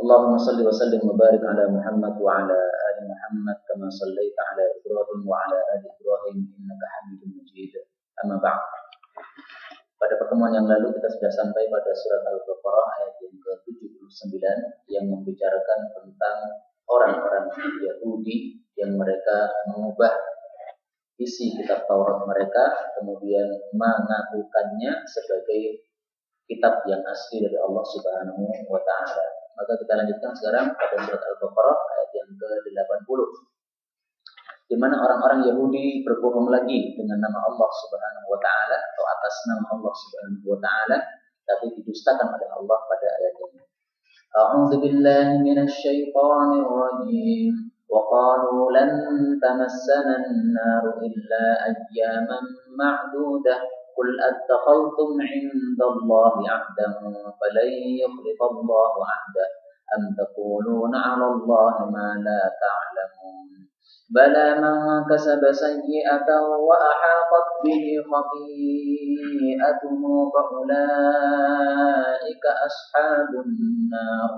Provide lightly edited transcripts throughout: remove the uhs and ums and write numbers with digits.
Allahumma salli wa sallim wa barik ala Muhammad wa ala ali Muhammad kama sallaita ala Ibrahim wa ala ali Ibrahim innaka Hamidum Majid. Amma ba'd. Pada pertemuan yang lalu kita sudah sampai pada surat Al-Baqarah ayat yang ke-79 yang membicarakan tentang orang-orang Yahudi yang mereka mengubah isi kitab Taurat mereka kemudian mengakukannya sebagai kitab yang asli dari Allah Subhanahu wa taala. Maka kita lanjutkan sekarang pada surat Al-Baqarah ayat yang ke-80. Di mana orang-orang Yahudi berbohong lagi dengan nama Allah Subhanahu wa taala atau atas nama Allah Subhanahu wa taala, tapi didustakan oleh Allah pada ayat ini. A'udzu billahi minasy syaithanir rajim. Wa qalu lan tamassana an-nar illa ayyaman ma'dudah. Qul attakhadhtum 'indallahi 'ahdan falan yukhlifallahu 'ahdah. Am taquluna 'ala Allahi ma la ta'lamun. Bala man kasaba sayyi'atan wa ahatat bihi khati'atuhu fa ulaika ashabun nar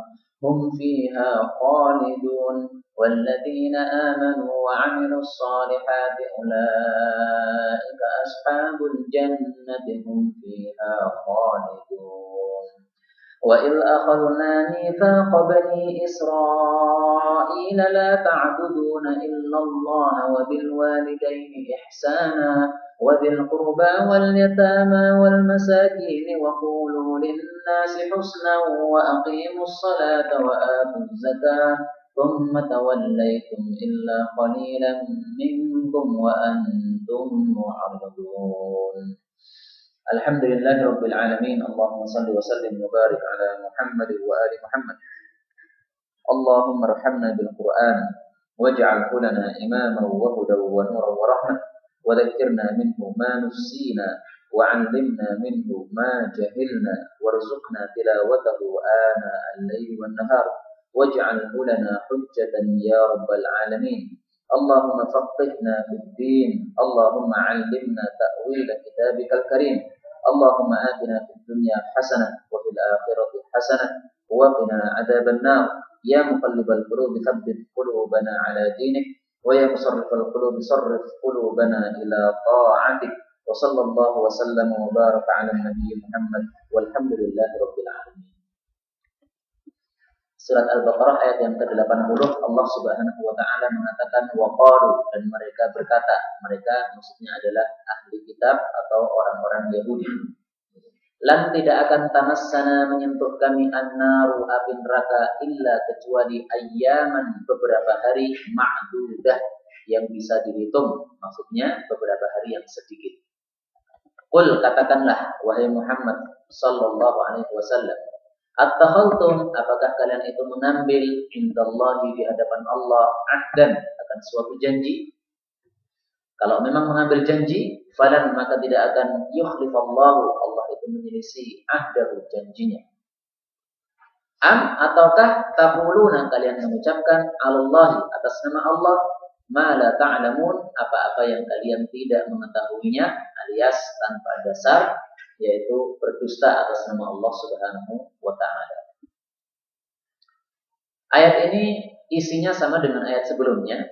hum fiha khalidun walladzina amanu wa 'amilus solihati ulaika ashabul jannati hum fiha khalidun. وَإِذْ أَخَذْنَا مِيثَاقَ بَنِي إِسْرَائِيلَ لَا تَعْبُدُونَ إِلَّا اللَّهَ وَبِالْوَالِدَيْنِ إِحْسَانًا وَذِي الْقُرْبَى وَالْيَتَامَى وَالْمَسَاكِينِ وَقُولُوا لِلنَّاسِ حُسْنًا وَأَقِيمُوا الصَّلَاةَ وَآتُوا الزَّكَاةَ ثُمَّ تَوَلَّيْتُمْ إِلَّا قَلِيلًا مِنْكُمْ وَأَنْتُمْ مُعْرِضُونَ. Alhamdulillahi Rabbil Alamin. Allahumma salli wa sallim wa barik ala Muhammad wa ali Muhammad. Allahumma arhamna bil Qur'an waj'alhu lana imaman wa hudan wa nuran wa rahmah wa dhakkirna minhu ma nusina wa 'allimna minhu ma jahilna warzuqna tilawatahu ana al-layli wan nahar waj'alhu lana hujjatan ya rabbal alamin. Allahumma faqihna fid din. Allahumma 'allimna ta'wil kitabikal karim. Allahumma atina fid dunya hasanah wa fil akhirati hasanah wa qina adzaban nar. Ya muqallibal qulub tsabbit qulubana ala dinik wa ya musarrifal qulub sarrif qulubana ila ta'atik. Wa sallallahu wa sallama wa baraka ala nabiy Muhammad walhamdulillahi rabbil alamin. Surat Al-Baqarah ayat yang ke-80 Allah Subhanahu wa taala mengatakan wa qalu, dan mereka berkata, mereka maksudnya adalah ahli kitab atau orang-orang Yahudi. Lan tidak akan tamassana menyentuh kami an-naru api neraka illa kecuali ayyaman beberapa hari ma'dudah yang bisa dihitung, maksudnya beberapa hari yang sedikit. Qul, katakanlah wahai Muhammad sallallahu alaihi wasallam, attakhadtum, apakah kalian itu mengambil indallahi di hadapan Allah ahdan, akan suatu janji? Kalau memang mengambil janji, falan maka tidak akan yukhlifallahu, Allah itu menyelisih ahdahu, janjinya. Am, ataukah taquluna, kalian mengucapkan alallahi, atas nama Allah, ma la ta'lamun, apa-apa yang kalian tidak mengetahuinya, alias tanpa dasar, yaitu berdusta atas nama Allah Subhanahu wa taala. Ayat ini isinya sama dengan ayat sebelumnya,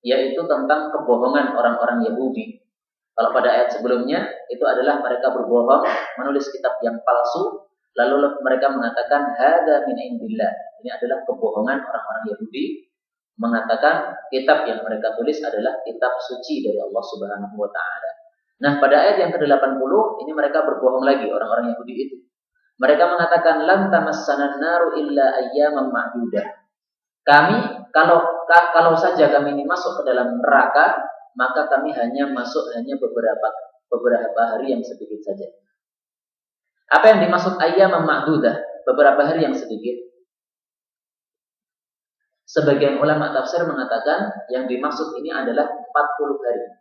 yaitu tentang kebohongan orang-orang Yahudi. Kalau pada ayat sebelumnya itu adalah mereka berbohong, menulis kitab yang palsu, lalu mereka mengatakan hadza min indillah. Ini adalah kebohongan orang-orang Yahudi, mengatakan kitab yang mereka tulis adalah kitab suci dari Allah Subhanahu wa taala. Nah, pada ayat yang ke-80 ini mereka berbohong lagi, orang-orang Yahudi itu. Mereka mengatakan lan tamassanan naru illa ayyaman ma'dudah. Kami kalau saja kami ini masuk ke dalam neraka, maka kami masuk beberapa hari yang sedikit saja. Apa yang dimaksud ayyaman ma'dudah? Beberapa hari yang sedikit. Sebagian ulama tafsir mengatakan yang dimaksud ini adalah 40 hari.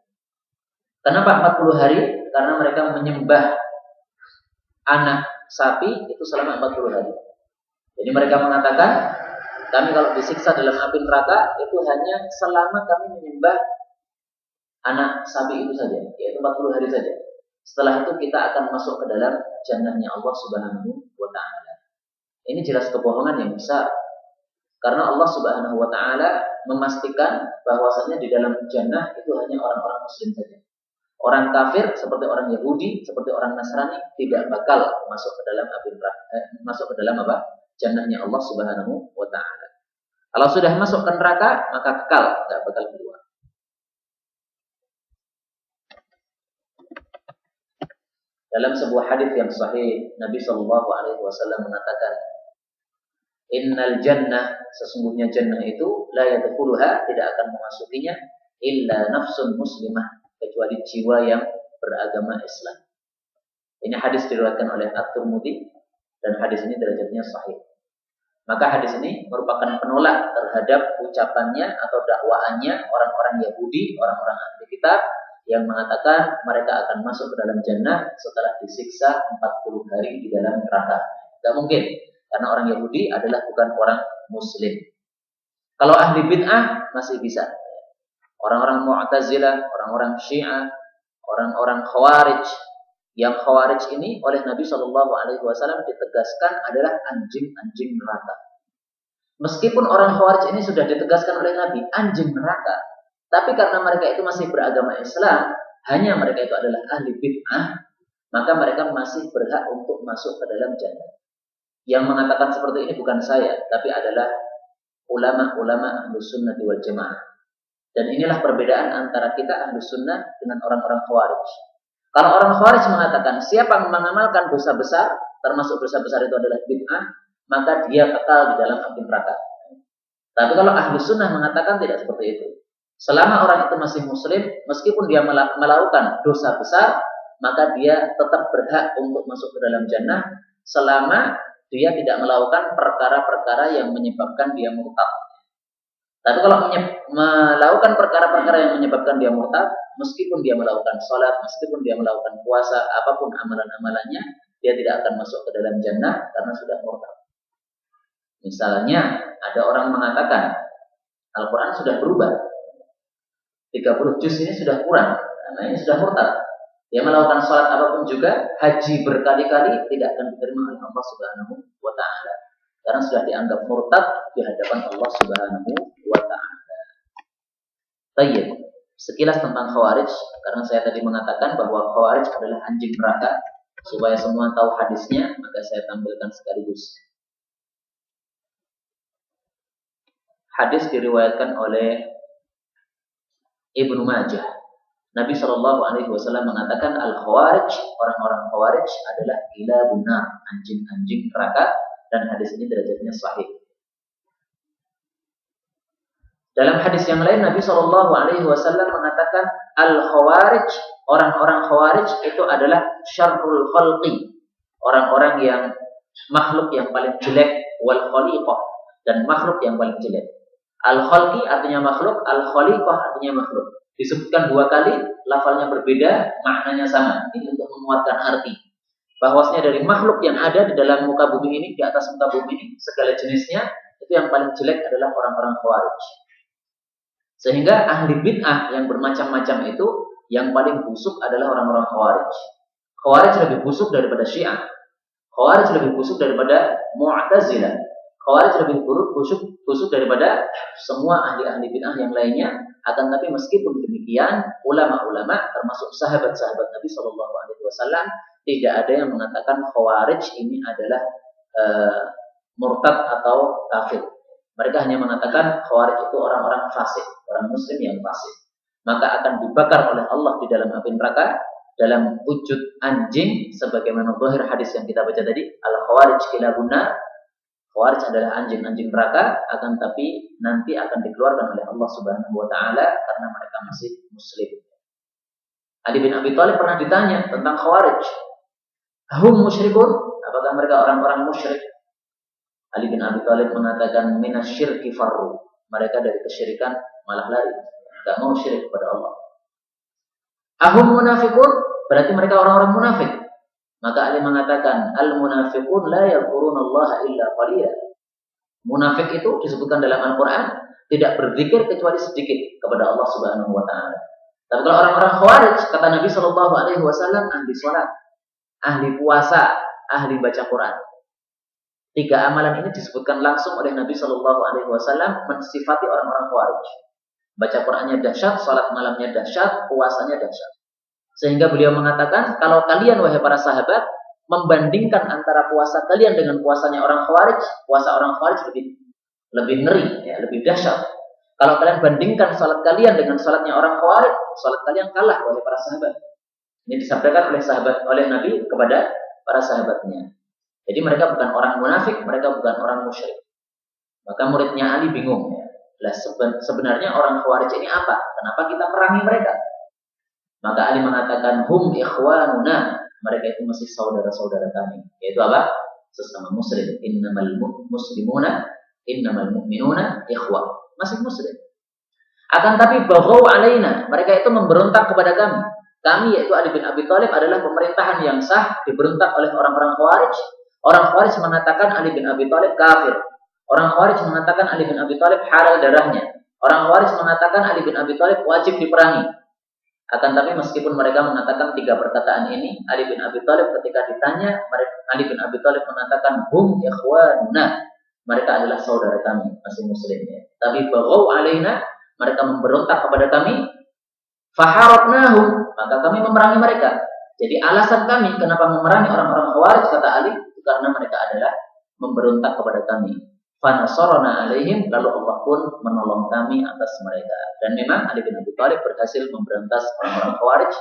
Kenapa 40 hari? Karena mereka menyembah anak sapi itu selama 40 hari. Jadi mereka mengatakan, kami kalau disiksa dalam api neraka itu hanya selama kami menyembah anak sapi itu saja, yaitu 40 hari saja. Setelah itu kita akan masuk ke dalam jannahnya Allah Subhanahu wa taala. Ini jelas kebohongan yang besar. Karena Allah Subhanahu wa taala memastikan bahwasanya di dalam jannah itu hanya orang-orang muslim saja. Orang kafir seperti orang Yahudi, seperti orang Nasrani tidak bakal masuk ke dalam masuk ke dalam apa? Jannahnya Allah Subhanahu wa taala. Kalau sudah masuk ke neraka, maka kekal, tidak bakal keluar. Dalam sebuah hadis yang sahih, Nabi Shallallahu Alaihi Wasallam mengatakan, Innal jannah, sesungguhnya jannah itu la yadkhuluha, tidak akan memasukinya illa nafsun muslimah, kecuali jiwa yang beragama Islam. Ini hadis diriwayatkan oleh At-Tirmidzi dan hadis ini derajatnya sahih. Maka hadis ini merupakan penolak terhadap ucapannya atau dakwaannya orang-orang Yahudi, orang-orang ahli kitab yang mengatakan mereka akan masuk ke dalam jannah setelah disiksa 40 hari di dalam neraka. Tidak mungkin. Karena orang Yahudi adalah bukan orang Muslim. Kalau ahli bid'ah masih bisa. Orang-orang Mu'tazilah, orang-orang Syiah, orang-orang Khawarij. Yang Khawarij ini oleh Nabi Shallallahu Alaihi Wasallam ditegaskan adalah anjing-anjing neraka. Meskipun orang Khawarij ini sudah ditegaskan oleh Nabi anjing neraka, tapi karena mereka itu masih beragama Islam, hanya mereka itu adalah ahli bid'ah, maka mereka masih berhak untuk masuk ke dalam jannah. Yang mengatakan seperti ini bukan saya, tapi adalah ulama-ulama Ahlus Sunnah wal Jamaah. Dan inilah perbedaan antara kita Ahlus Sunnah dengan orang-orang Khawarij. Kalau orang Khawarij mengatakan siapa yang mengamalkan dosa besar, termasuk dosa besar itu adalah bid'ah, maka dia kekal di dalam api neraka. Tapi kalau Ahlus Sunnah mengatakan tidak seperti itu. Selama orang itu masih Muslim, meskipun dia melakukan dosa besar, maka dia tetap berhak untuk masuk ke dalam jannah selama dia tidak melakukan perkara-perkara yang menyebabkan dia murtad. Tapi kalau melakukan perkara-perkara yang menyebabkan dia murtad, meskipun dia melakukan sholat, meskipun dia melakukan puasa, apapun amalan-amalannya, dia tidak akan masuk ke dalam jannah karena sudah murtad. Misalnya, ada orang mengatakan, Al-Quran sudah berubah. 30 juz ini sudah kurang, karena ini sudah murtad. Dia melakukan sholat apapun juga, haji berkali-kali tidak akan diterima oleh Allah Subhanahu wa Ta'ala. Karena sudah dianggap murtad di hadapan Allah Subhanahu wa Ta'ala. Baik, sekilas tentang Khawarij, karena saya tadi mengatakan bahwa Khawarij adalah anjing neraka. Supaya semua tahu hadisnya, maka saya tampilkan sekaligus. Hadis diriwayatkan oleh Ibnu Majah. Nabi Shallallahu Alaihi Wasallam mengatakan al-Khawarij, orang-orang Khawarij adalah kilabun nar, anjing-anjing neraka, dan hadis ini derajatnya sahih. Dalam hadis yang lain Nabi Shallallahu Alaihi Wasallam mengatakan al-Khawarij, orang-orang Khawarij itu adalah syarrul khalqi, orang-orang yang makhluk yang paling jelek, wal khaliqah, dan makhluk yang paling jelek. Al-khalqi artinya makhluk, al-khaliqah artinya makhluk. Disebutkan dua kali, lafalnya berbeda, maknanya sama. Ini untuk menguatkan arti. Bahwasanya dari makhluk yang ada di dalam muka bumi ini, di atas muka bumi ini, segala jenisnya, itu yang paling jelek adalah orang-orang Khawarij. Sehingga ahli bid'ah yang bermacam-macam itu, yang paling busuk adalah orang-orang Khawarij. Khawarij lebih busuk daripada Syiah. Khawarij lebih busuk daripada Mu'tazilah. Khawarij lebih busuk daripada semua ahli-ahli bid'ah yang lainnya. Akan tapi meskipun demikian, ulama-ulama termasuk sahabat-sahabat Nabi Shallallahu Alaihi Wasallam tidak ada yang mengatakan Khawarij ini adalah murtad atau kafir. Mereka hanya mengatakan Khawarij itu orang-orang fasik, orang Muslim yang fasik. Maka akan dibakar oleh Allah di dalam api neraka dalam wujud anjing, sebagaimana zahir hadis yang kita baca tadi, al-Khawarij kilabun nar. Khawarij adalah anjing-anjing neraka, akan tapi nanti akan dikeluarkan oleh Allah Subhanahu wa Ta'ala karena mereka masih Muslim. Ali bin Abi Thalib pernah ditanya tentang Khawarij. Hum musyrikun? Apakah mereka orang-orang musyrik? Ali bin Abi Thalib mengatakan minasyirki farru. Mereka dari kesyirikan malah lari, tidak mau syirik kepada Allah. Ahum munafikun? Berarti mereka orang-orang munafik. Maka Ali mengatakan al-munafiqun la yadhkurunallaha illa qalila. Munafik itu disebutkan dalam Al-Qur'an tidak berzikir kecuali sedikit kepada Allah Subhanahu wa Ta'ala. Tapi kalau orang-orang Khawarij, kata Nabi Shallallahu Alaihi Wasallam, ahli sholat, ahli puasa, ahli baca Quran. Tiga amalan ini disebutkan langsung oleh Nabi Shallallahu Alaihi Wasallam mensifati orang-orang Khawarij. Baca Qurannya dahsyat, salat malamnya dahsyat, puasanya dahsyat. Sehingga beliau mengatakan, kalau kalian wahai para sahabat membandingkan antara puasa kalian dengan puasanya orang Khawarij, puasa orang Khawarij lebih ngeri, ya, lebih dahsyat. Kalau kalian bandingkan salat kalian dengan salatnya orang Khawarij, salat kalian kalah wahai para sahabat. Ini disampaikan oleh Nabi kepada para sahabatnya. Jadi mereka bukan orang munafik, mereka bukan orang musyrik. Maka muridnya Ali bingung. Ya. Lah sebenarnya orang Khawarij ini apa? Kenapa kita merangi mereka? Maka Ali mengatakan, hum ikhwanuna. Mereka itu masih saudara-saudara kami. Yaitu apa? Sesama muslim. Innamal muslimuna, innamal mu'minuna ikhwah. Masih muslim. Akan tapi baghaw alaina. Mereka itu memberontak kepada kami. Kami yaitu Ali bin Abi Thalib adalah pemerintahan yang sah diberontak oleh orang-orang Khawarij. Orang Khawarij mengatakan Ali bin Abi Thalib kafir. Orang Khawarij mengatakan Ali bin Abi Thalib halal darahnya. Orang Khawarij mengatakan Ali bin Abi Thalib wajib diperangi. Akan tapi meskipun mereka mengatakan tiga perkataan ini, Ali bin Abi Thalib ketika ditanya, Ali bin Abi Thalib mengatakan hum ikhwanuna. Mereka adalah saudara kami, masih muslimnya. Tapi baghaw alaina, mereka memberontak kepada kami. Faharabnahum, maka kami memerangi mereka. Jadi alasan kami kenapa memerangi orang-orang Khawarij, kata Ali, karena mereka adalah memberontak kepada kami. Fanasarna alaihim, lalu Allah pun menolong kami atas mereka. Dan memang Ali bin Abi Thalib berhasil memberantas orang-orang Khawarij,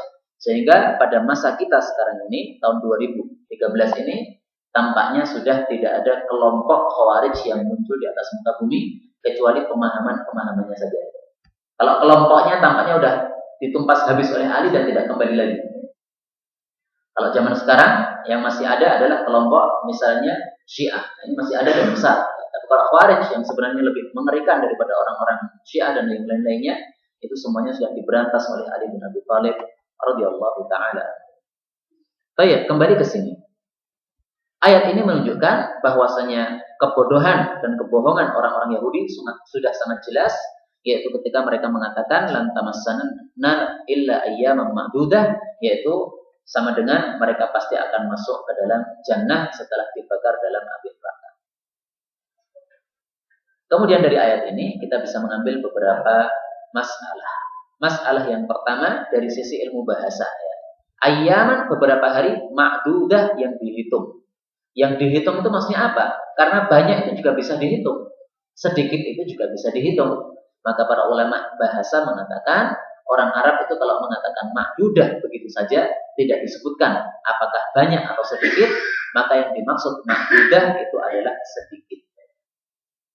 sehingga pada masa kita sekarang ini, tahun 2013 ini, tampaknya sudah tidak ada kelompok Khawarij yang muncul di atas muka bumi, kecuali pemahamannya saja. Kalau kelompoknya tampaknya sudah ditumpas habis oleh Ali dan tidak kembali lagi. Kalau zaman sekarang yang masih ada adalah kelompok misalnya Syiah. Ini masih ada dan besar. Tapi kalau Khawarij yang sebenarnya lebih mengerikan daripada orang-orang Syiah dan yang lain-lainnya, itu semuanya sudah diberantas oleh Ali bin Abi Thalib radhiyallahu taala. Baik, kembali ke sini. Ayat ini menunjukkan bahwasanya kebodohan dan kebohongan orang-orang Yahudi sudah sangat jelas, yaitu ketika mereka mengatakan lan tamassana illa ayyaman ma'dudah, yaitu sama dengan mereka pasti akan masuk ke dalam jannah setelah dibakar dalam api neraka. Kemudian dari ayat ini kita bisa mengambil beberapa masalah. Masalah yang pertama dari sisi ilmu bahasa, ya. Ayyaman beberapa hari, ma'dudah yang dihitung. Yang dihitung itu maksudnya apa? Karena banyak itu juga bisa dihitung, sedikit itu juga bisa dihitung. Maka para ulama bahasa mengatakan orang Arab itu kalau mengatakan ma'dudah begitu saja tidak disebutkan apakah banyak atau sedikit, maka yang dimaksud ma'dudah itu adalah sedikit.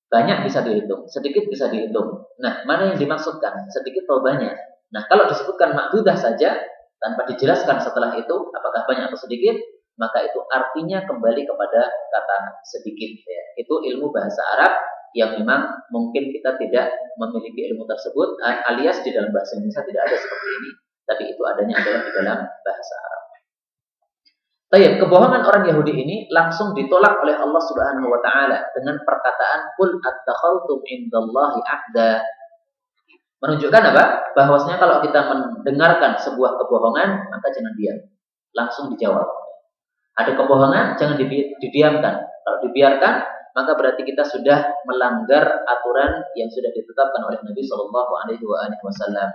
Banyak bisa dihitung, sedikit bisa dihitung. Nah, mana yang dimaksudkan? Sedikit atau banyak? Nah, kalau disebutkan ma'dudah saja tanpa dijelaskan setelah itu apakah banyak atau sedikit, maka itu artinya kembali kepada kata sedikit. Ya. Itu ilmu bahasa Arab yang memang mungkin kita tidak memiliki ilmu tersebut, alias di dalam bahasa Indonesia tidak ada seperti ini, tapi itu adanya adalah di dalam bahasa Arab. Baik, kebohongan orang Yahudi ini langsung ditolak oleh Allah Subhanahu wa taala dengan perkataan qul attakhaltum indallahi ahda. Menunjukkan apa? Bahwasanya kalau kita mendengarkan sebuah kebohongan, maka jangan diam. Langsung dijawab. Ada kebohongan, jangan didiamkan. Kalau dibiarkan, maka berarti kita sudah melanggar aturan yang sudah ditetapkan oleh Nabi Shallallahu Alaihi Wasallam.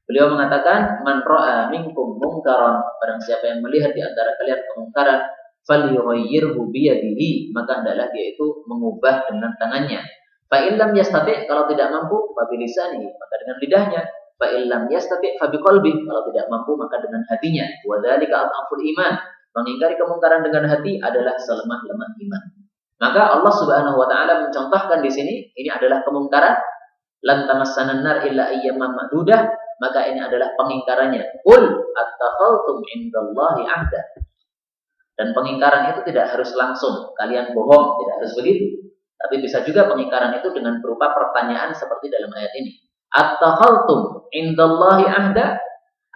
Beliau mengatakan, "Man ra'a minkum munkaran, barang siapa yang melihat di antara kalian kemungkaran, falyughayyirhu biyadihi, maka hendaklah dia itu mengubah dengan tangannya. Fa illam yastati', kalau tidak mampu, fa bilisanihi, maka dengan lidahnya. Fa illam yastati' fa biqalbihi, kalau tidak mampu maka dengan hatinya. Wa dzalika adhaful iman." Mengingkari kemungkaran dengan hati adalah selemah-lemah iman. Maka Allah Subhanahu wa taala mencontohkan di sini, ini adalah kemungkaran, lan tamassanan nar illa ayyaman ma'dudah, maka ini adalah pengingkarannya. Qul attakhaltum indallahi ahda. Dan pengingkaran itu tidak harus langsung kalian bohong, tidak harus begitu. Tapi bisa juga pengingkaran itu dengan berupa pertanyaan seperti dalam ayat ini. Attakhaltum indallahi ahda?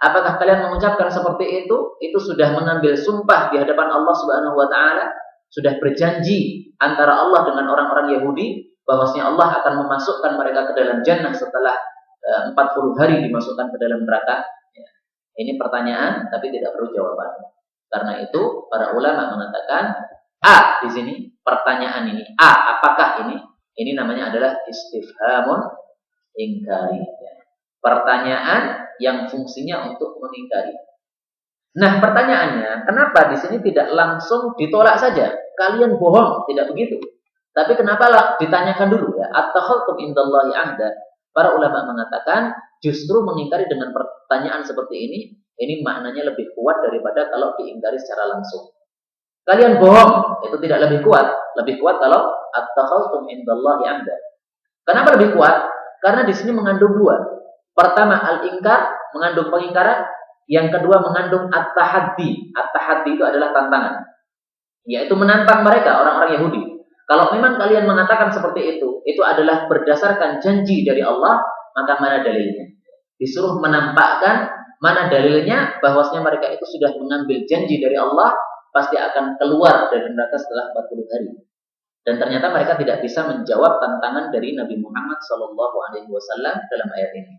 Apakah kalian mengucapkan seperti itu? Itu sudah mengambil sumpah di hadapan Allah Subhanahu wa taala, sudah berjanji antara Allah dengan orang-orang Yahudi bahwasanya Allah akan memasukkan mereka ke dalam jannah setelah 40 hari dimasukkan ke dalam neraka. Ya. Ini pertanyaan tapi tidak perlu jawaban. Karena itu para ulama mengatakan A di sini pertanyaan ini. A, apakah ini? Ini namanya adalah istifhamun ingkari. Pertanyaan yang fungsinya untuk mengingkari. Nah, pertanyaannya, kenapa di sini tidak langsung ditolak saja? Kalian bohong, tidak begitu. Tapi kenapa lah ditanyakan dulu ya? At-takhallum indallahi ahda. Para ulama mengatakan justru mengingkari dengan pertanyaan seperti ini maknanya lebih kuat daripada kalau diingkari secara langsung. Kalian bohong, itu tidak lebih kuat. Lebih kuat kalau at-takhallum indallahi ahda. Kenapa lebih kuat? Karena di sini mengandung dua. Pertama, al-ingkar, mengandung pengingkaran. Yang kedua mengandung at-tahaddi. At-tahaddi itu adalah tantangan. Yaitu menantang mereka, orang-orang Yahudi. Kalau memang kalian mengatakan seperti itu adalah berdasarkan janji dari Allah, maka mana dalilnya? Disuruh menampakkan mana dalilnya bahwasanya mereka itu sudah mengambil janji dari Allah, pasti akan keluar dari neraka setelah 40 hari. Dan ternyata mereka tidak bisa menjawab tantangan dari Nabi Muhammad SAW dalam ayat ini.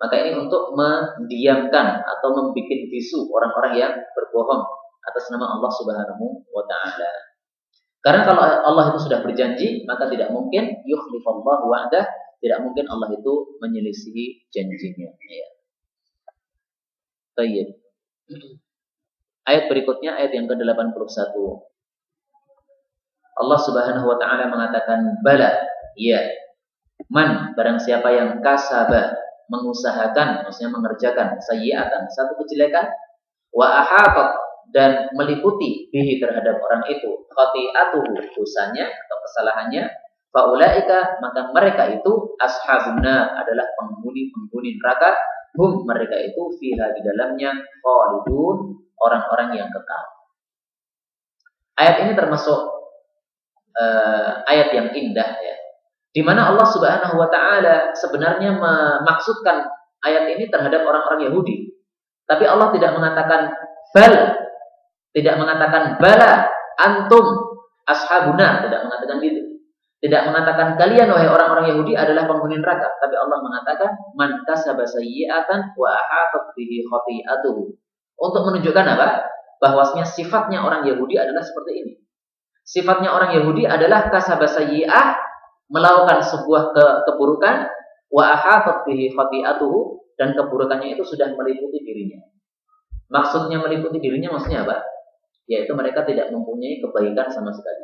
Maka ini untuk mendiamkan atau membuat bisu orang-orang yang berbohong atas nama Allah Subhanahu wa taala. Karena kalau Allah itu sudah berjanji, maka tidak mungkin yukhlifallahu wa'dah, tidak mungkin Allah itu menyelisihi janjinya. Ya. Baik. Ayat berikutnya ayat yang ke-81. Allah Subhanahu wa taala mengatakan bala, ya. Man barang siapa yang kasaba, mengusahakan, maksudnya mengerjakan sayyi'atan, satu kejelekan, wa ahatat, dan meliputi bihi terhadap orang itu khati'atuhu, dosanya atau kesalahannya, faulaika, maka mereka itu ashabuna, adalah penghuni neraka, hum, mereka itu fiha, di dalamnya, khalidun, orang-orang yang kekal. Ayat ini termasuk ayat yang indah ya, di mana Allah Subhanahu wa taala sebenarnya memaksudkan ayat ini terhadap orang-orang Yahudi. Tapi Allah tidak mengatakan bal, tidak mengatakan bala antum ashabuna, tidak mengatakan gitu. Tidak mengatakan kalian wahai orang-orang Yahudi adalah penghuni neraka, tapi Allah mengatakan man kasaba sayyi'atan wa ahatat bihi khati'atuhu. Untuk menunjukkan apa? Bahwasanya sifatnya orang Yahudi adalah seperti ini. Sifatnya orang Yahudi adalah kasaba sayyi'ah, melakukan sebuah keburukan, wa ahatat bihi khati'atuhu, dan keburukannya itu sudah meliputi dirinya. Maksudnya meliputi dirinya maksudnya apa? Yaitu mereka tidak mempunyai kebaikan sama sekali.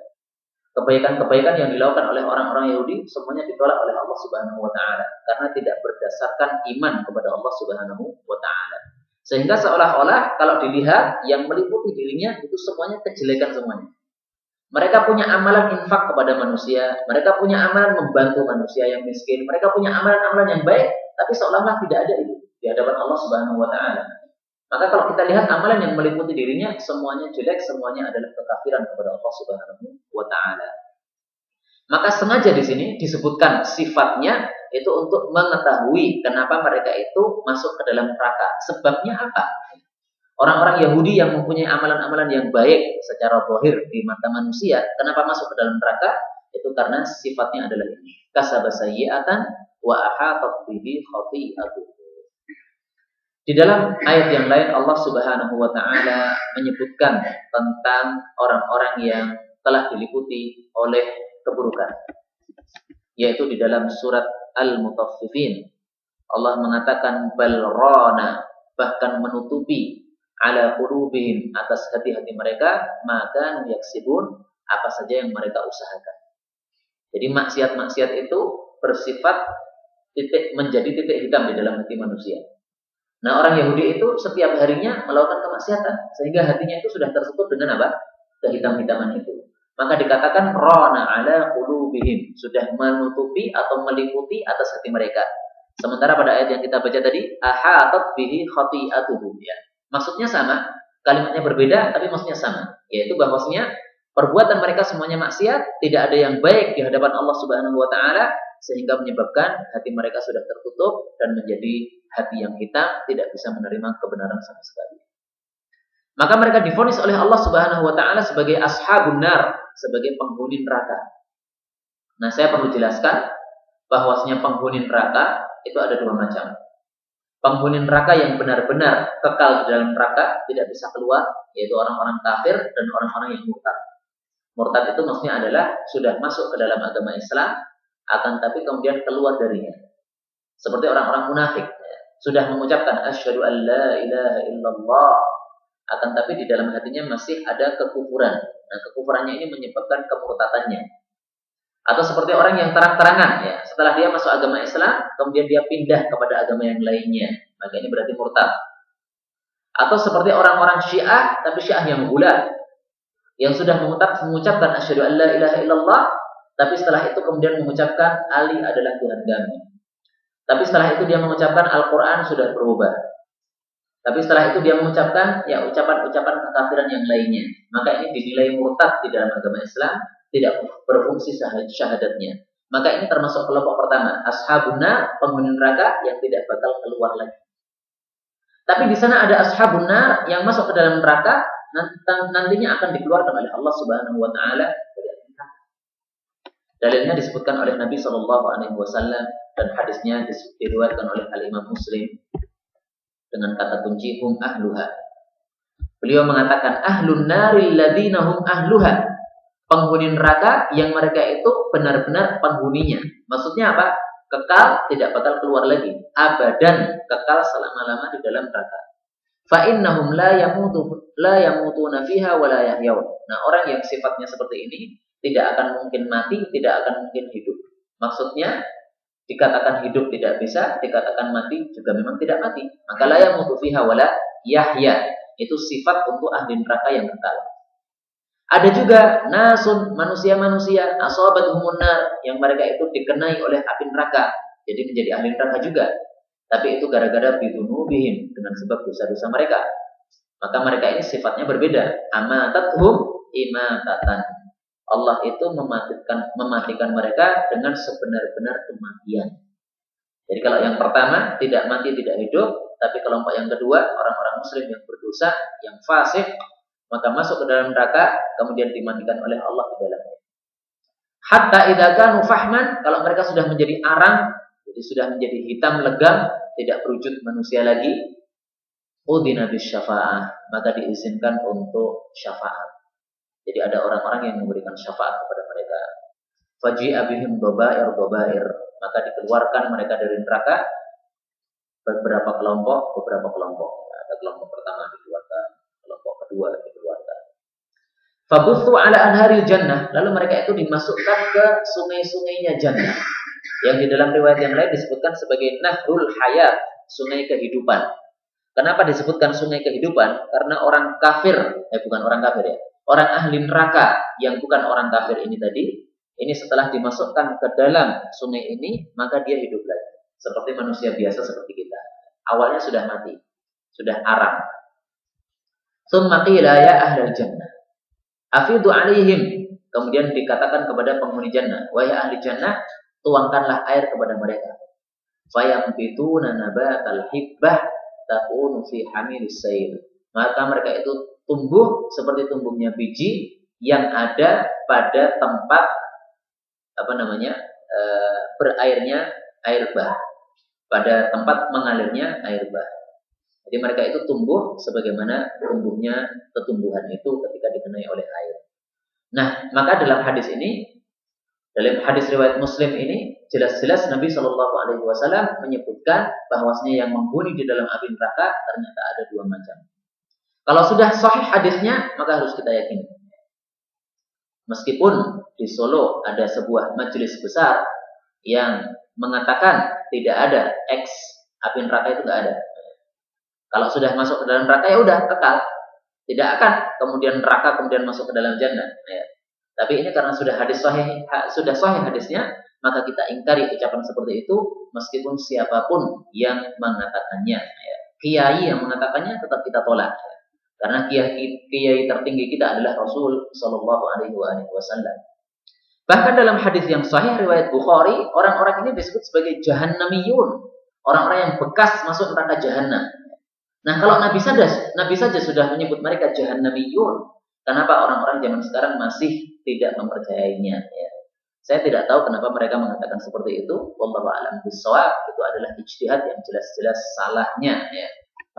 Kebaikan-kebaikan yang dilakukan oleh orang-orang Yahudi semuanya ditolak oleh Allah Subhanahu wa taala karena tidak berdasarkan iman kepada Allah Subhanahu wa taala. Sehingga seolah-olah kalau dilihat yang meliputi dirinya itu semuanya kejelekan semuanya. Mereka punya amalan infak kepada manusia, mereka punya amalan membantu manusia yang miskin, mereka punya amalan-amalan yang baik, tapi seolah-olah tidak ada itu di hadapan Allah Subhanahu wa taala. Maka kalau kita lihat amalan yang meliputi dirinya semuanya jelek, semuanya adalah kekafiran kepada Allah Subhanahu wa taala. Maka sengaja di sini disebutkan sifatnya itu untuk mengetahui kenapa mereka itu masuk ke dalam neraka. Sebabnya apa? Orang-orang Yahudi yang mempunyai amalan-amalan yang baik secara zahir di mata manusia, kenapa masuk ke dalam neraka? Itu karena sifatnya adalah ini. Kasaba sayyi'atan wa ahatat bihi khati'atuhu. Di dalam ayat yang lain Allah Subhanahu wa taala menyebutkan tentang orang-orang yang telah diliputi oleh keburukan. Yaitu di dalam surat Al-Mutaffifin. Allah mengatakan balrana, bahkan menutupi ala qulubihim, atas hati-hati mereka, maka yaksibun, apa saja yang mereka usahakan. Jadi maksiat-maksiat itu bersifat menjadi titik hitam di dalam hati manusia. Nah, orang Yahudi itu setiap harinya melakukan kemaksiatan sehingga hatinya itu sudah tertutup dengan apa? Kehitam-hitaman itu. Maka dikatakan rana ala qulubihim, sudah menutupi atau meliputi atas hati mereka. Sementara pada ayat yang kita baca tadi, ahatat bihi khati'atuhum, ya. Maksudnya sama, kalimatnya berbeda tapi maksudnya sama, yaitu bahwasanya perbuatan mereka semuanya maksiat, tidak ada yang baik di hadapan Allah Subhanahu wa taala, sehingga menyebabkan hati mereka sudah tertutup dan menjadi hati yang hitam, tidak bisa menerima kebenaran sama sekali. Maka mereka divonis oleh Allah Subhanahu wa taala sebagai ashabun nar, sebagai penghuni neraka. Nah, saya perlu jelaskan bahwasanya penghuni neraka itu ada dua macam. Penghuni neraka yang benar-benar kekal di dalam neraka, tidak bisa keluar, yaitu orang-orang kafir dan orang-orang yang murtad. Murtad itu maksudnya adalah sudah masuk ke dalam agama Islam, akan tapi kemudian keluar darinya. Seperti orang-orang munafik, ya. Sudah mengucapkan asyhadu an la ilaha illallah, akan tapi di dalam hatinya masih ada kekufuran. Nah, kekufurannya ini menyebabkan kemurtadannya. Atau seperti orang yang terang-terangan, ya, setelah dia masuk agama Islam, kemudian dia pindah kepada agama yang lainnya, maka ini berarti murtad. Atau seperti orang-orang Syiah, tapi Syiah yang bulat, yang sudah mengucapkan asyhadu an la ilaha illallah, tapi setelah itu kemudian mengucapkan Ali adalah Tuhan kami. Tapi setelah itu dia mengucapkan Al-Quran sudah berubah. Tapi setelah itu dia mengucapkan ya ucapan-ucapan kekafiran yang lainnya. Maka ini dinilai murtad di dalam agama Islam, tidak berfungsi syahadatnya. Maka ini termasuk kelompok pertama, ashabun nar, penghuni neraka yang tidak bakal keluar lagi. Tapi di sana ada ashabun nar yang masuk ke dalam neraka, nantinya akan dikeluarkan oleh Allah Subhanahu wa taala dari neraka. Dalilnya disebutkan oleh Nabi sallallahu alaihi wasallam dan hadisnya diriwayatkan oleh Al-Imam Muslim dengan kata kunci hum ahluha. Beliau mengatakan ahlun naril ladzina hum ahluha. Penghuni neraka yang mereka itu benar-benar penghuninya. Maksudnya apa? Kekal, tidak bakal keluar lagi. Abadan, kekal selama-lama di dalam neraka. Fa innahum la yamutuna fiha wa la yahyaun. Nah, orang yang sifatnya seperti ini tidak akan mungkin mati, tidak akan mungkin hidup. Maksudnya dikatakan hidup tidak bisa, dikatakan mati juga memang tidak mati. Maka la yamutu fiha wa la yahya. Itu sifat untuk ahli neraka yang kekal. Ada juga nasun, manusia-manusia asabatuhumun nar, yang mereka itu dikenai oleh api neraka, jadi menjadi ahli neraka juga. Tapi itu gara-gara bidunubihim, dengan sebab dosa-dosa mereka. Maka mereka ini sifatnya berbeda. Amatathum imatatan. Allah itu mematikan mereka dengan sebenar-benar kematian. Jadi kalau yang pertama tidak mati, tidak hidup. Tapi kelompok yang kedua, orang-orang muslim yang berdosa, yang fasik, maka masuk ke dalam neraka, kemudian dimatikan oleh Allah di dalamnya. Hatta idza kanu fahman, kalau mereka sudah menjadi arang, jadi sudah menjadi hitam legam, tidak berwujud manusia lagi, udina bisyafa'ah, maka diizinkan untuk syafaat. Jadi ada orang-orang yang memberikan syafaat kepada mereka. Faji'a bihim dhabair, maka dikeluarkan mereka dari neraka beberapa kelompok. Ada kelompok pertama dikeluarkan, kelompok kedua dikeluarkan. Fabuthu ala anharil jannah, lalu mereka itu dimasukkan ke sungai-sungainya jannah, yang di dalam riwayat yang lain disebutkan sebagai nahrul hayat, sungai kehidupan. Kenapa disebutkan sungai kehidupan? Karena orang kafir, bukan orang kafir ya, orang ahli neraka yang bukan orang kafir ini tadi, ini setelah dimasukkan ke dalam sungai ini, maka dia hidup lagi. Seperti manusia biasa seperti kita. Awalnya sudah mati, sudah arang. Tsumma qila ya ahlal jannah afidu alaihim, kemudian dikatakan kepada penghuni jannah, wahai ahli jannah, tuangkanlah air kepada mereka. Fayambituna nabatal hibbah takunu fi hamilis sayl, maka mereka itu tumbuh seperti tumbuhnya biji yang ada pada tempat berairnya air bah, pada tempat mengalirnya air bah. Jadi mereka itu tumbuh sebagaimana tumbuhnya ketumbuhan itu ketika dikenai oleh air. Nah, maka dalam hadis ini, dalam hadis riwayat Muslim ini, jelas-jelas Nabi Shallallahu Alaihi Wasallam menyebutkan bahwasanya yang menghuni di dalam api neraka ternyata ada dua macam. Kalau sudah sahih hadisnya, maka harus kita yakini. Meskipun di Solo ada sebuah majelis besar yang mengatakan tidak ada api neraka itu tidak ada. Kalau sudah masuk ke dalam neraka ya udah kekal, tidak akan kemudian neraka kemudian masuk ke dalam jannah. Ya. Tapi ini karena sudah sahih hadisnya, maka kita ingkari ucapan seperti itu meskipun siapapun yang mengatakannya. Ya. Kiai yang mengatakannya tetap kita tolak. Ya. Karena kiai tertinggi kita adalah Rasul Shallallahu Alaihi Wasallam. Bahkan dalam hadis yang sahih riwayat Bukhari, orang-orang ini disebut sebagai jahannamiyun, orang-orang yang bekas masuk neraka jahanam. Nah, kalau Nabi saja sudah menyebut mereka jahannamiyun, kenapa orang-orang zaman sekarang masih tidak mempercayainya? Ya. Saya tidak tahu kenapa mereka mengatakan seperti itu. Wallahu a'lam bishawab, itu adalah ijtihad yang jelas-jelas salahnya. Ya.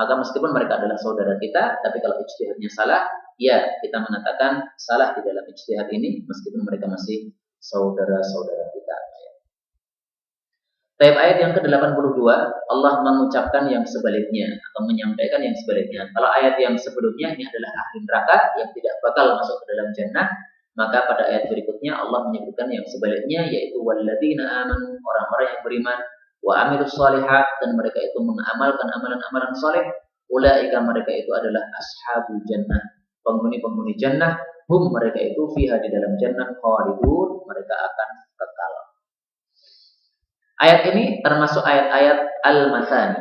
Maka meskipun mereka adalah saudara kita, tapi kalau ijtihadnya salah, ya kita mengatakan salah di dalam ijtihad ini meskipun mereka masih saudara-saudara kita. Taib ayat yang ke-82 Allah mengucapkan yang sebaliknya atau menyampaikan yang sebaliknya. Kalau ayat yang sebelumnya ini adalah ahli neraka yang tidak bakal masuk ke dalam jannah, maka pada ayat berikutnya Allah menyebutkan yang sebaliknya, yaitu walladzina amanu, orang-orang yang beriman, wa amilus shalihat, dan mereka itu mengamalkan amalan-amalan saleh, ulaika, mereka itu adalah ashabul jannah, penghuni-penghuni jannah, hum, mereka itu fiha, di dalam jannah, khalidun, mereka akan kekal. Ayat ini termasuk ayat-ayat al-mathani.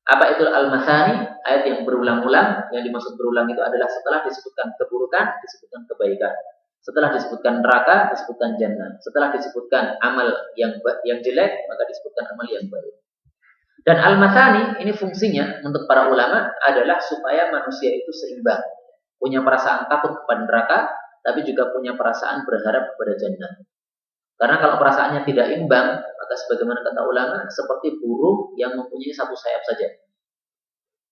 Apa itu al-mathani? Ayat yang berulang-ulang. Yang dimaksud berulang itu adalah setelah disebutkan keburukan, disebutkan kebaikan. Setelah disebutkan neraka, disebutkan jannah. Setelah disebutkan amal yang jelek, maka disebutkan amal yang baik. Dan al-mathani ini fungsinya untuk para ulama adalah supaya manusia itu seimbang. Punya perasaan takut kepada neraka, tapi juga punya perasaan berharap kepada jannah. Karena kalau perasaannya tidak imbang, maka sebagaimana kata ulama, seperti burung yang mempunyai satu sayap saja.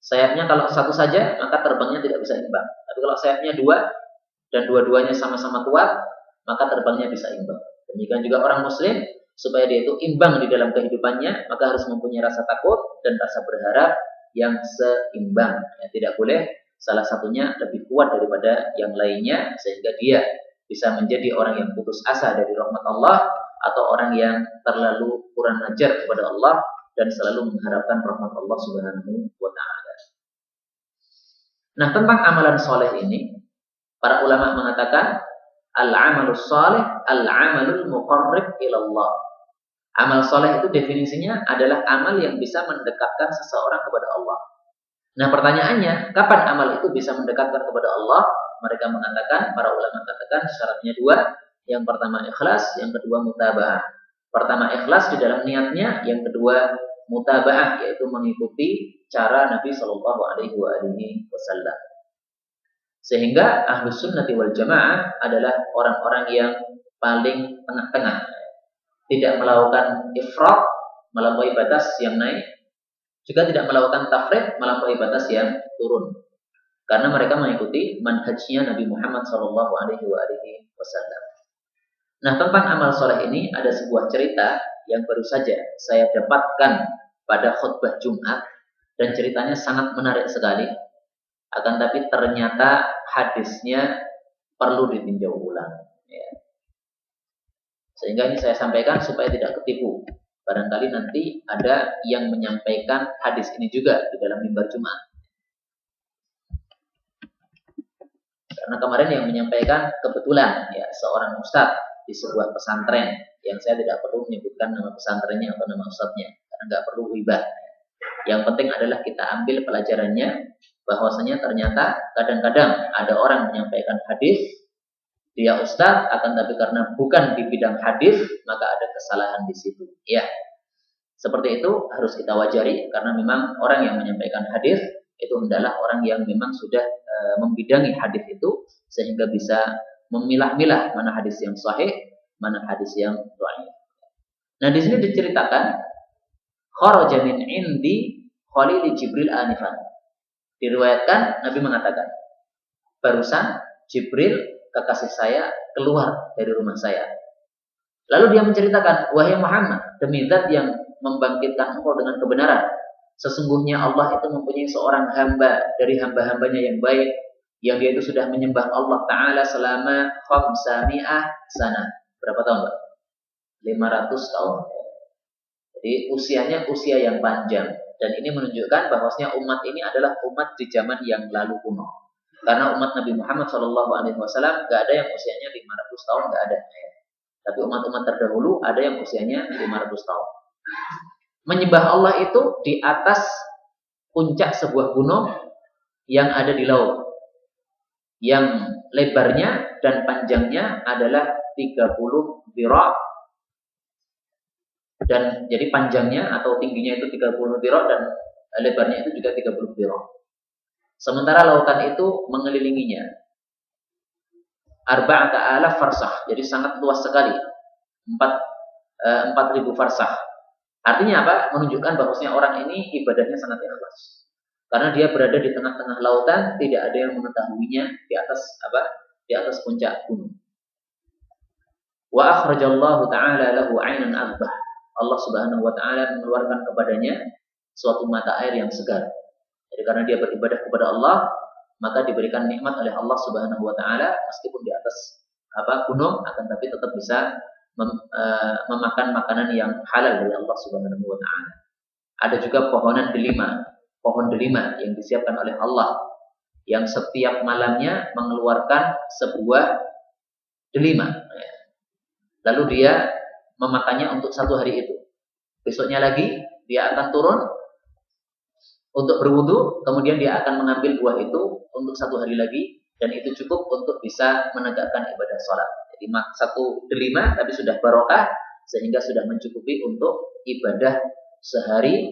Sayapnya kalau satu saja, maka terbangnya tidak bisa imbang. Tapi kalau sayapnya dua, dan dua-duanya sama-sama kuat, maka terbangnya bisa imbang. Demikian juga orang muslim, supaya dia itu imbang di dalam kehidupannya, maka harus mempunyai rasa takut dan rasa berharap yang seimbang. Ya, tidak boleh salah satunya lebih kuat daripada yang lainnya, sehingga dia bisa menjadi orang yang putus asa dari rahmat Allah, atau orang yang terlalu kurang ajar kepada Allah dan selalu mengharapkan rahmat Allah Subhanahu wa taala. Nah, tentang amalan soleh ini, para ulama mengatakan al-amalus soleh al-amalul muqarrib ilallah. Amal soleh itu definisinya adalah amal yang bisa mendekatkan seseorang kepada Allah. Nah, pertanyaannya, kapan amal itu bisa mendekatkan kepada Allah? Mereka mengatakan, para ulama katakan syaratnya dua. Yang pertama ikhlas, yang kedua mutaba'ah. Pertama ikhlas di dalam niatnya, yang kedua mutaba'ah, yaitu mengikuti cara Nabi Shallallahu Alaihi Wasallam. Sehingga ahlus sunnati wal jamaah adalah orang-orang yang paling tengah-tengah, tidak melakukan ifrat, melampaui batas yang naik, juga tidak melakukan tafrid, melampaui batas yang turun. Karena mereka mengikuti manhajnya Nabi Muhammad SAW. Nah, tentang amal soleh ini ada sebuah cerita yang baru saja saya dapatkan pada khutbah Jumat, dan ceritanya sangat menarik sekali. Akan tapi ternyata hadisnya perlu ditinjau ulang. Ya. Sehingga ini saya sampaikan supaya tidak ketipu. Barangkali nanti ada yang menyampaikan hadis ini juga di dalam mimbar Jumat. Karena kemarin yang menyampaikan kebetulan ya seorang ustadz di sebuah pesantren yang saya tidak perlu menyebutkan nama pesantrennya atau nama ustadznya karena nggak perlu hibah. Yang penting adalah kita ambil pelajarannya, bahwasanya ternyata kadang-kadang ada orang menyampaikan hadis, dia ustadz, akan tapi karena bukan di bidang hadis maka ada kesalahan di situ. Ya, seperti itu harus kita wajari karena memang orang yang menyampaikan hadis itu adalah orang yang memang sudah membidangi hadis itu sehingga bisa memilah-milah mana hadis yang sahih, mana hadis yang dhaif. Nah, di sini diceritakan kharaja min indi Khalil Jibril anifan. Diriwayatkan Nabi mengatakan, barusan Jibril kekasih saya keluar dari rumah saya. Lalu dia menceritakan, wahai Muhammad, demi zat yang membangkitkan engkau dengan kebenaran, sesungguhnya Allah itu mempunyai seorang hamba dari hamba-hambanya yang baik, yang dia itu sudah menyembah Allah Ta'ala selama 500 sana. Berapa tahun, Pak? 500 tahun. Jadi usianya usia yang panjang. Dan ini menunjukkan bahwasanya umat ini adalah umat di zaman yang lalu kuno. Karena umat Nabi Muhammad SAW gak ada yang usianya 500 tahun, gak ada. Tapi umat-umat terdahulu ada yang usianya 500 tahun. Menyembah Allah itu di atas puncak sebuah gunung yang ada di laut, yang lebarnya dan panjangnya adalah 30 dhira', dan jadi panjangnya atau tingginya itu 30 dhira' dan lebarnya itu juga 30 dhira'. Sementara lautan itu mengelilinginya 4,000 farsah, jadi sangat luas sekali, 4.000 farsah. Artinya apa? Menunjukkan bahwasanya orang ini ibadahnya sangat ikhlas. Karena dia berada di tengah-tengah lautan, tidak ada yang mengetahuinya di atas apa? Di atas puncak gunung. Wa akhrajallahu ta'ala lahu 'ainan 'adbah. Allah Subhanahu wa taala mengeluarkan kepadanya suatu mata air yang segar. Jadi karena dia beribadah kepada Allah, maka diberikan nikmat oleh Allah Subhanahu wa taala meskipun di atas gunung, akan tapi tetap bisa memakan makanan yang halal dari Allah Subhanahu wa taala. Ada juga pohon delima yang disiapkan oleh Allah yang setiap malamnya mengeluarkan sebuah delima. Lalu dia memakannya untuk satu hari itu. Besoknya lagi dia akan turun untuk berwudu, kemudian dia akan mengambil buah itu untuk satu hari lagi, dan itu cukup untuk bisa menegakkan ibadah sholat. Jadi satu delima tapi sudah barokah sehingga sudah mencukupi untuk ibadah sehari,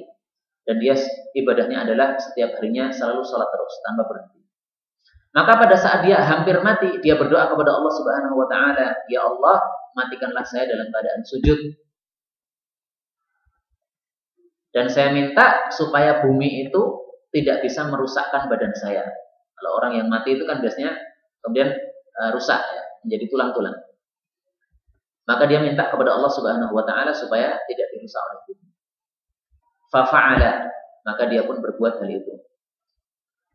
dan dia ibadahnya adalah setiap harinya selalu sholat terus tanpa berhenti. Maka pada saat dia hampir mati, dia berdoa kepada Allah Subhanahu wa taala, "Ya Allah, matikanlah saya dalam keadaan sujud. Dan saya minta supaya bumi itu tidak bisa merusakkan badan saya." Kalau orang yang mati itu kan biasanya kemudian rusak ya, menjadi tulang-tulang. Maka dia minta kepada Allah Subhanahu wa taala supaya tidak dirusak oleh bumi. Fafa'ala, maka dia pun berbuat hal itu.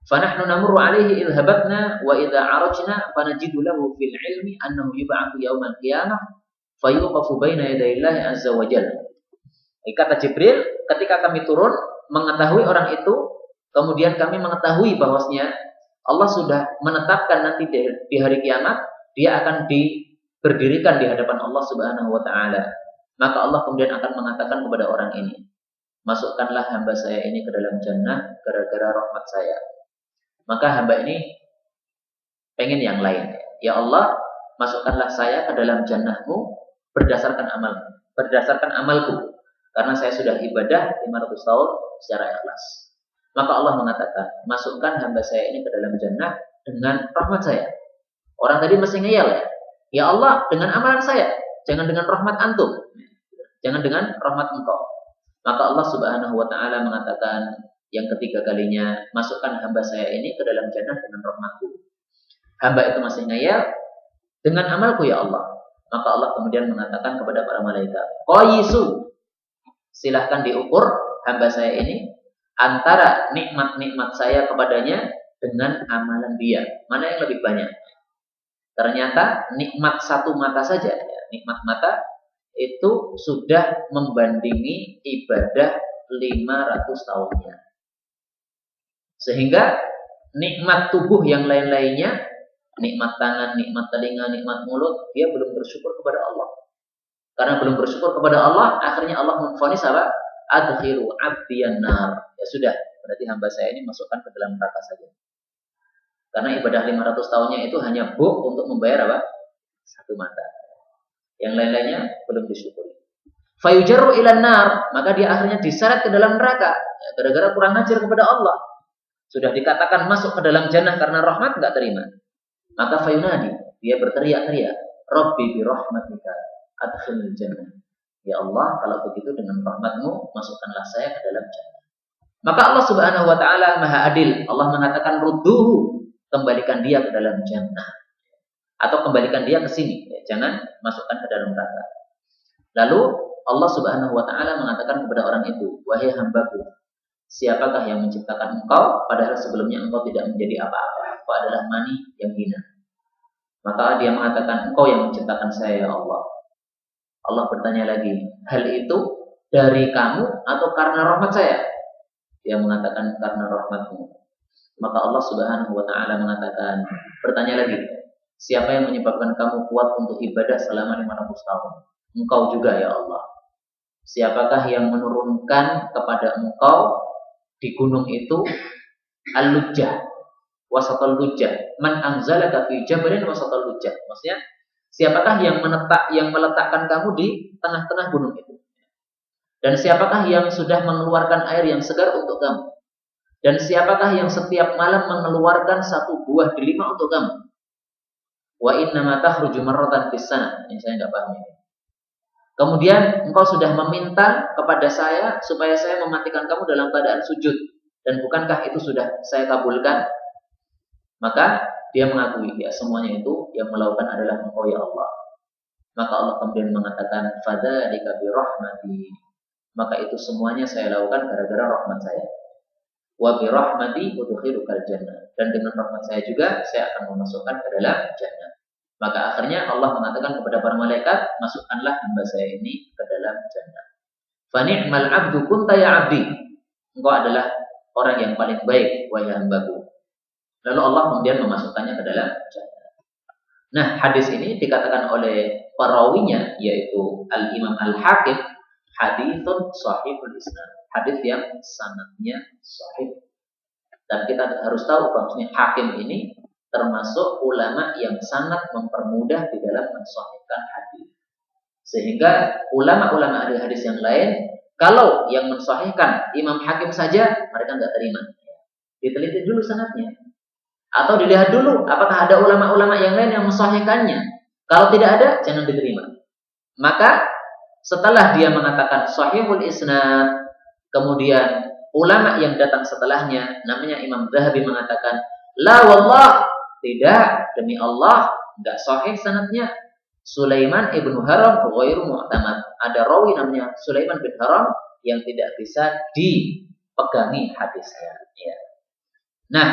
Fanahnu namurru alaihi idh habatna wa idza arajna fanajidu lahu fil ilmi annahu yub'atsu yaumal qiyamah fayuqafu baina yaday Allah azza wa jalla. Kata Jibril, ketika kami turun mengetahui orang itu, kemudian kami mengetahui bahwasanya Allah sudah menetapkan nanti di hari kiamat dia akan berdirikan di hadapan Allah Subhanahu wa taala. Maka Allah kemudian akan mengatakan kepada orang ini, "Masukkanlah hamba saya ini ke dalam jannah gara-gara rahmat saya." Maka hamba ini pengen yang lain. "Ya Allah, masukkanlah saya ke dalam jannah-Mu berdasarkan amalku. Karena saya sudah ibadah 500 tahun secara ikhlas." Maka Allah mengatakan, "Masukkan hamba saya ini ke dalam jannah dengan rahmat saya." Orang tadi masih ngeyel ya. "Ya Allah, dengan amalan saya, jangan dengan rahmat antum. Jangan dengan rahmat engkau." Maka Allah Subhanahu wa taala mengatakan yang ketiga kalinya, "Masukkan hamba saya ini ke dalam jannah dengan rahmatku." Hamba itu masih ngeyel, "Dengan amalku ya Allah." Maka Allah kemudian mengatakan kepada para malaikat, "Qayisu, silahkan diukur hamba saya ini antara nikmat-nikmat saya kepadanya dengan amalan dia. Mana yang lebih banyak?" Ternyata nikmat satu mata saja, ya, nikmat mata itu sudah membandingi ibadah 500 tahunnya. Sehingga nikmat tubuh yang lain-lainnya, nikmat tangan, nikmat telinga, nikmat mulut, dia belum bersyukur kepada Allah. Karena belum bersyukur kepada Allah, akhirnya Allah memvonis apa? Adkhilu 'abdiyan nar. Ya sudah, berarti hamba saya ini masukkan ke dalam neraka saja. Karena ibadah 500 tahunnya itu hanya untuk membayar apa? Satu mata. Yang lain-lainnya belum disyukuri. Fayujarru ilan nar, maka dia akhirnya diseret ke dalam neraka. Ya, gara-gara kurang ajar kepada Allah. Sudah dikatakan masuk ke dalam jannah karena rahmat, enggak terima. Maka fayunadi, dia berteriak-teriak, "Rabbi bi rahmatika adkhilnil jannah." Ya Allah, kalau begitu dengan rahmat-Mu masukkanlah saya ke dalam jannah. Maka Allah Subhanahu wa taala Maha Adil. Allah mengatakan, "Rudduhu," kembalikan dia ke dalam jannah. Atau kembalikan dia ke sini, ya, jangan masukkan ke dalam neraka. Lalu Allah Subhanahu wa taala mengatakan kepada orang itu, "Wahai hambaku, siapakah yang menciptakan engkau padahal sebelumnya engkau tidak menjadi apa-apa? Engkau adalah mani yang hina." Maka dia mengatakan, "Engkau yang menciptakan saya ya Allah." Allah bertanya lagi, "Hal itu dari kamu atau karena rahmat saya?" Dia mengatakan, "Karena rahmat-Mu." Maka Allah Subhanahu wa taala mengatakan, bertanya lagi, "Siapa yang menyebabkan kamu kuat untuk ibadah selama 500 tahun?" "Engkau juga ya Allah." "Siapakah yang menurunkan kepada engkau di gunung itu al-lujjah wasatal lujjah? Man anzalaka fi jabalin wasatal lujjah." Maksudnya, siapakah yang meletakkan kamu di tengah-tengah gunung itu? Dan siapakah yang sudah mengeluarkan air yang segar untuk kamu? Dan siapakah yang setiap malam mengeluarkan satu buah delima untuk kamu? Wa innama takhruju marratan fis sana. Ini saya enggak paham ini. Kemudian engkau sudah meminta kepada saya supaya saya mematikan kamu dalam keadaan sujud. Dan bukankah itu sudah saya kabulkan? Maka dia mengakui, ya semuanya itu yang melakukan adalah Engkau ya Allah. Maka Allah kemudian mengatakan, fadzalika bi rahmati. Maka itu semuanya saya lakukan gara-gara rahmat saya. Wa bi rahmati udkhilukal jannah. Dan dengan rahmat saya juga saya akan memasukkan ke dalam jannah. Maka akhirnya Allah mengatakan kepada para malaikat, masukkanlah hamba saya ini ke dalam jannah. Fa ni'mal 'abdu kunta ya 'abdi. Engkau adalah orang yang paling baik wahai hambaku. Lalu Allah kemudian memasukkannya ke dalam jannah. Nah, hadis ini dikatakan oleh perawinya yaitu Al-Imam Al-Hakim, haditsun sahihul isnad. Hadis yang sanadnya sahih. Dan kita harus tahu bahwasanya Hakim ini termasuk ulama yang sangat mempermudah di dalam mensahihkan hadis. Sehingga ulama-ulama ahli hadis yang lain, kalau yang mensahihkan Imam Hakim saja, mereka nggak terima. Diteliti dulu sanadnya. Atau dilihat dulu apakah ada ulama-ulama yang lain yang mensahihkannya. Kalau tidak ada, jangan diterima. Maka setelah dia mengatakan sahihul isnad, kemudian ulama yang datang setelahnya, namanya Imam Zahabi mengatakan, la wallah, tidak, demi Allah, enggak sahih sanadnya. Sulaiman ibnu Haram ghairu mu'tamad. Ada rawi namanya Sulaiman bin Haram yang tidak bisa dipegangi hadisnya. Ya. Nah,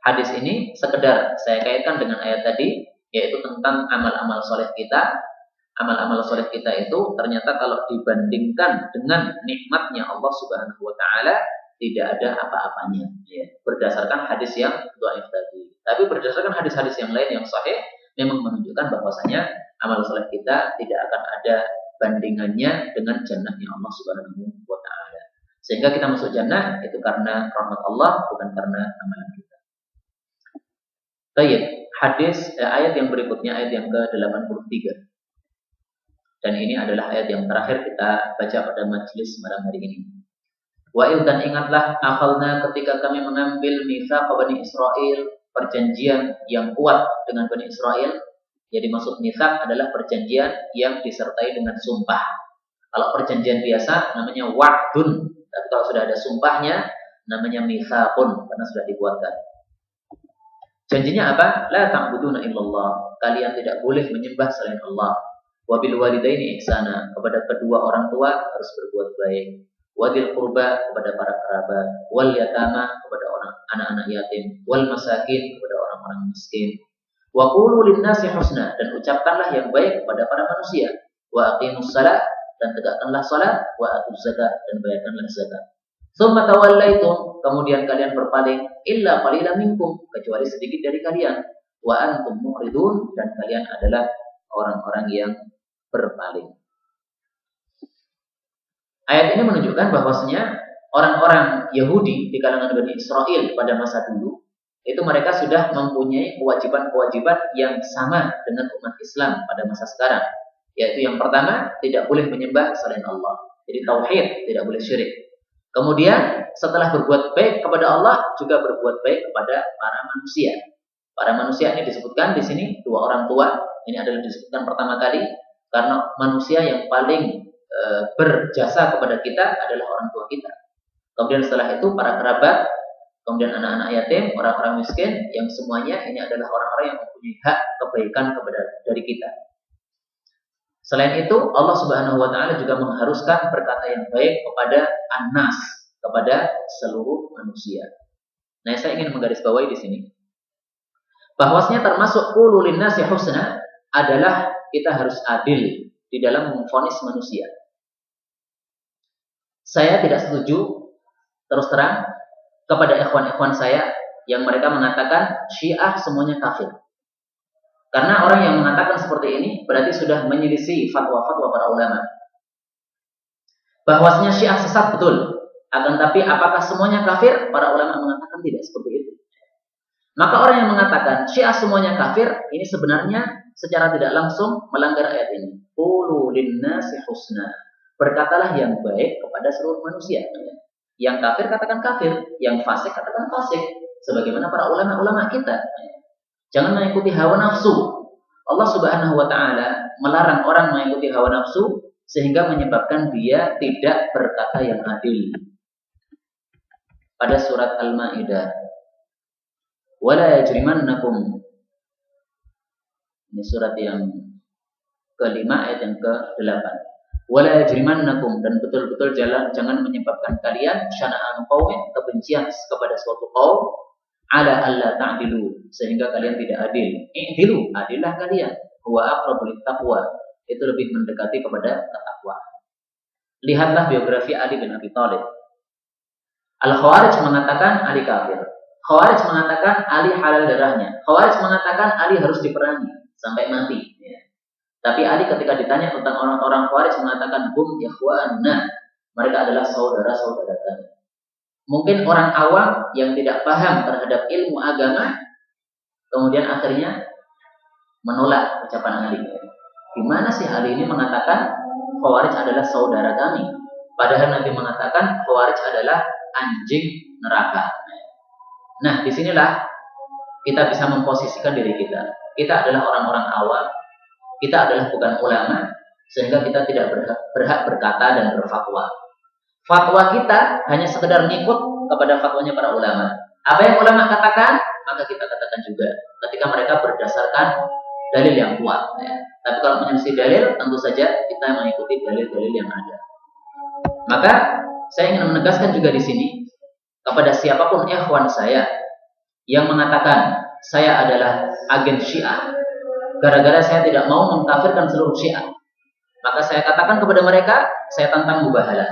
hadis ini sekedar saya kaitkan dengan ayat tadi, yaitu tentang amal-amal soleh kita. Amal-amal soleh kita itu ternyata kalau dibandingkan dengan nikmatnya Allah Subhanahu wa Ta'ala, tidak ada apa-apanya. Ya. Berdasarkan hadis yang dhaif tadi. Tapi berdasarkan hadis-hadis yang lain yang sahih, memang menunjukkan bahwasanya amal soleh kita tidak akan ada bandingannya dengan jannahnya Allah Subhanahu wa Ta'ala. Sehingga kita masuk jannah itu karena rahmat Allah, bukan karena amalan kita. Baik, ayat yang berikutnya, ayat yang ke-83. Dan ini adalah ayat yang terakhir kita baca pada majelis malam hari ini. Wa dan ingatlah akhalna ketika kami mengambil mitsaq Bani Israil, perjanjian yang kuat dengan Bani Israil. Jadi maksud mitsaq adalah perjanjian yang disertai dengan sumpah. Kalau perjanjian biasa namanya wa'dun, tapi kalau sudah ada sumpahnya namanya mitsaqun karena sudah dikuatkan. Janjinya apa? La ta'buduna illallah. Kalian tidak boleh menyembah selain Allah. Wa bil walidaini ihsana. Kepada kedua orang tua harus berbuat baik. Wadil qurba kepada para kerabat. Wal yatama kepada orang anak-anak yatim. Wal masakin kepada orang-orang miskin. Wa qulu lin-nasi husna. Dan ucapkanlah yang baik kepada para manusia. Wa aqimus shalah dan tegakkanlah salat. Wa atuz zakat dan bayarkanlah zakat. Tsumma tawallaitum, kemudian kalian berpaling, illa qalilan minkum, kecuali sedikit dari kalian. Wa antum mu'ridun, dan kalian adalah orang-orang yang berpaling. Ayat ini menunjukkan bahwasanya orang-orang Yahudi di kalangan Bani Israil pada masa dulu, itu mereka sudah mempunyai kewajiban-kewajiban yang sama dengan umat Islam pada masa sekarang. Yaitu yang pertama, tidak boleh menyembah selain Allah. Jadi tauhid, tidak boleh syirik. Kemudian setelah berbuat baik kepada Allah, juga berbuat baik kepada para manusia. Para manusia ini disebutkan di sini dua orang tua. Ini adalah disebutkan pertama kali karena manusia yang paling berjasa kepada kita adalah orang tua kita. Kemudian setelah itu para kerabat, kemudian anak-anak yatim, orang-orang miskin, yang semuanya ini adalah orang-orang yang mempunyai hak kebaikan dari kita. Selain itu, Allah Subhanahu wa Ta'ala juga mengharuskan berkata yang baik kepada an-nas, kepada seluruh manusia. Nah, saya ingin menggarisbawahi di sini bahwasanya termasuk qulu lin-nasi husna adalah kita harus adil di dalam memvonis manusia. Saya tidak setuju terus terang kepada ikhwan-ikhwan saya yang mereka mengatakan Syiah semuanya kafir. Karena orang yang mengatakan seperti ini berarti sudah menyelisih fatwa-fatwa para ulama. Bahwasanya Syiah sesat betul. Akan tapi apakah semuanya kafir? Para ulama mengatakan tidak seperti itu. Maka orang yang mengatakan Syiah semuanya kafir, ini sebenarnya secara tidak langsung melanggar ayat ini. Qulu lin-nasi husna. Berkatalah yang baik kepada seluruh manusia. Yang kafir katakan kafir, yang fasik katakan fasik. Sebagaimana para ulama-ulama kita. Jangan mengikuti hawa nafsu. Allah Subhanahu wa Ta'ala melarang orang mengikuti hawa nafsu sehingga menyebabkan dia tidak berkata yang adil. pada surat Al-Maidah. Wala yajrimannakum, ini surat yang ke-5 ayat yang ke-8. Wala yajrimannakum, dan betul-betul jangan menyebabkan kalian syana'an qaumin, kebencian kepada suatu kaum, ala alla ta'dilu, sehingga kalian tidak adil. I'dilu, adillah kalian. Huwa aqrabu littaqwa, itu lebih mendekati kepada ketakwaan. Lihatlah biografi Ali bin Abi Thalib. Al-Khawarij mengatakan Ali kafir. Khawarij mengatakan Ali halal darahnya. Khawarij mengatakan Ali harus diperangi sampai mati. Ya. Tapi Ali ketika ditanya tentang orang-orang Khawarij mengatakan hum ikhwanna, mereka adalah saudara-saudara kami. Mungkin orang awam yang tidak paham terhadap ilmu agama kemudian akhirnya menolak ucapan Ali. Gimana sih Ali ini mengatakan Khawarij adalah saudara kami, padahal Nabi mengatakan Khawarij adalah anjing neraka. Nah, disinilah kita bisa memposisikan diri kita. Kita adalah orang-orang awam, kita adalah bukan ulama, sehingga kita tidak berhak berkata dan berfatwa. Fatwa kita hanya sekedar ngikut kepada fatwanya para ulama. Apa yang ulama katakan, maka kita katakan juga ketika mereka berdasarkan dalil yang kuat. Ya. Tapi kalau menyelisih dalil, tentu saja kita mengikuti dalil-dalil yang ada. Maka saya ingin menegaskan juga di sini kepada siapapun ikhwan saya yang mengatakan saya adalah agen Syiah gara-gara saya tidak mau mengkafirkan seluruh Syiah, maka saya katakan kepada mereka, saya tantang mubahalah.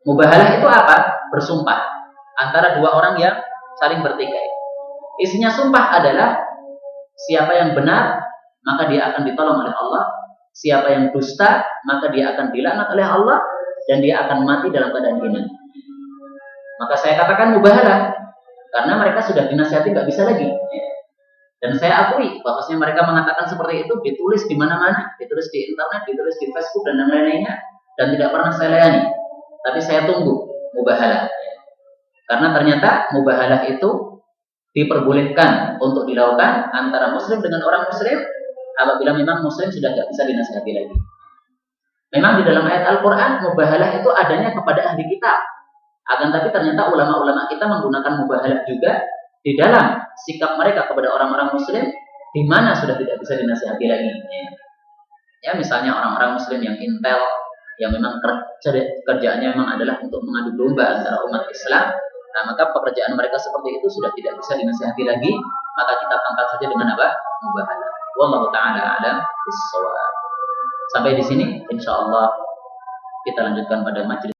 Mubahalah itu apa? Bersumpah antara dua orang yang saling bertikai. Isinya sumpah adalah siapa yang benar maka dia akan ditolong oleh Allah, siapa yang dusta maka dia akan dilaknat oleh Allah, dan dia akan mati dalam keadaan hina. Maka saya katakan mubahalah karena mereka sudah dinasihati nggak bisa lagi. Dan saya akui bahwasanya mereka mengatakan seperti itu ditulis di mana-mana, ditulis di internet, ditulis di Facebook dan lain-lainnya, dan tidak pernah saya layani. Tapi saya tunggu mubahalah. Karena ternyata mubahalah itu diperbolehkan untuk dilakukan antara muslim dengan orang muslim apabila memang muslim sudah tidak bisa dinasihati lagi. Memang di dalam ayat Al-Quran mubahalah itu adanya kepada ahli kitab. Akan tapi ternyata ulama-ulama kita menggunakan mubahalah juga di dalam sikap mereka kepada orang-orang muslim di mana sudah tidak bisa dinasihati lagi. Ya, misalnya orang-orang muslim yang intel, yang memang kerjaannya memang adalah untuk mengadu domba antara umat Islam. Nah, maka pekerjaan mereka seperti itu sudah tidak bisa dinasihati lagi, maka kita tangkap saja dengan apa? Mubahalah. Wallahu ta'ala a'lam bis-shawab. Sampai di sini, insyaallah kita lanjutkan pada majelis